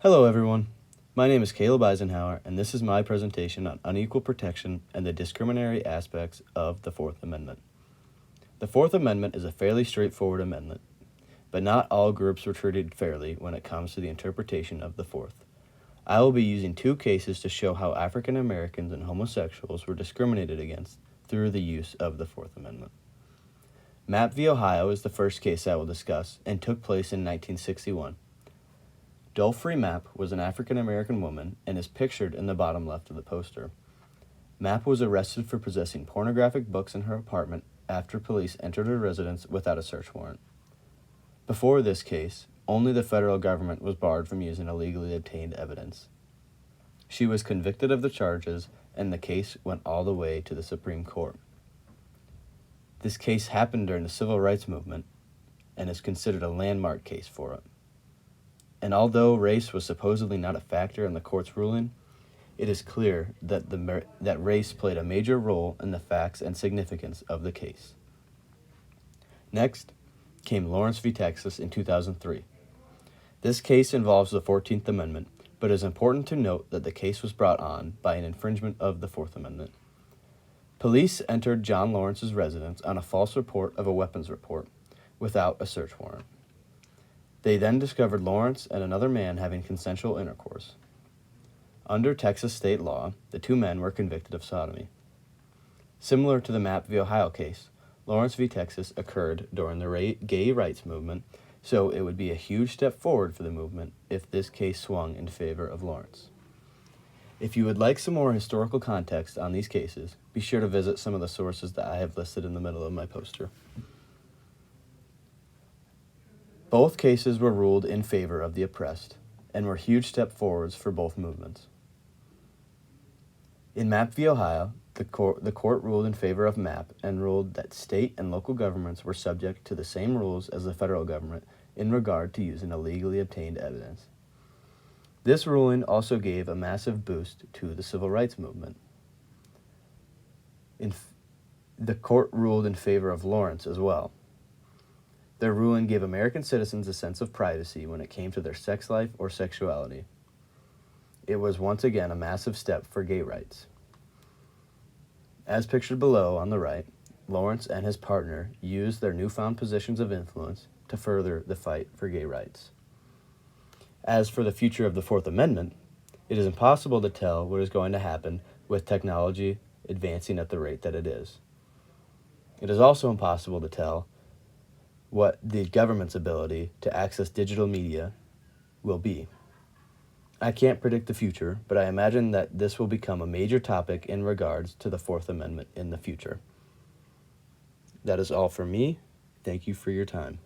Hello everyone, my name is Caleb Eisenhower and this is my presentation on unequal protection and the discriminatory aspects of the Fourth Amendment. The Fourth Amendment is a fairly straightforward amendment, but not all groups were treated fairly when it comes to the interpretation of the Fourth. I will be using two cases to show how African Americans and homosexuals were discriminated against through the use of the Fourth Amendment. Mapp v. Ohio is the first case I will discuss and took place in 1961. Dolphrey Mapp was an African-American woman and is pictured in the bottom left of the poster. Mapp was arrested for possessing pornographic books in her apartment after police entered her residence without a search warrant. Before this case, only the federal government was barred from using illegally obtained evidence. She was convicted of the charges, and the case went all the way to the Supreme Court. This case happened during the Civil Rights Movement and is considered a landmark case for it. And although race was supposedly not a factor in the court's ruling, it is clear that that race played a major role in the facts and significance of the case. Next came Lawrence v. Texas in 2003. This case involves the 14th Amendment, but it is important to note that the case was brought on by an infringement of the Fourth Amendment. Police entered John Lawrence's residence on a false report of a weapons report without a search warrant. They then discovered Lawrence and another man having consensual intercourse. Under Texas state law, the two men were convicted of sodomy. Similar to the Mapp v. Ohio case, Lawrence v. Texas occurred during the gay rights movement, so it would be a huge step forward for the movement if this case swung in favor of Lawrence. If you would like some more historical context on these cases, be sure to visit some of the sources that I have listed in the middle of my poster. Both cases were ruled in favor of the oppressed and were huge step forwards for both movements. In Mapp v. Ohio, the court ruled in favor of Mapp and ruled that state and local governments were subject to the same rules as the federal government in regard to using illegally obtained evidence. This ruling also gave a massive boost to the civil rights movement. The court ruled in favor of Lawrence as well. Their ruling gave American citizens a sense of privacy when it came to their sex life or sexuality. It was once again a massive step for gay rights. As pictured below on the right, Lawrence and his partner used their newfound positions of influence to further the fight for gay rights. As for the future of the Fourth Amendment, it is impossible to tell what is going to happen with technology advancing at the rate that it is. It is also impossible to tell what the government's ability to access digital media will be. I can't predict the future, but I imagine that this will become a major topic in regards to the Fourth Amendment in the future. That is all for me. Thank you for your time.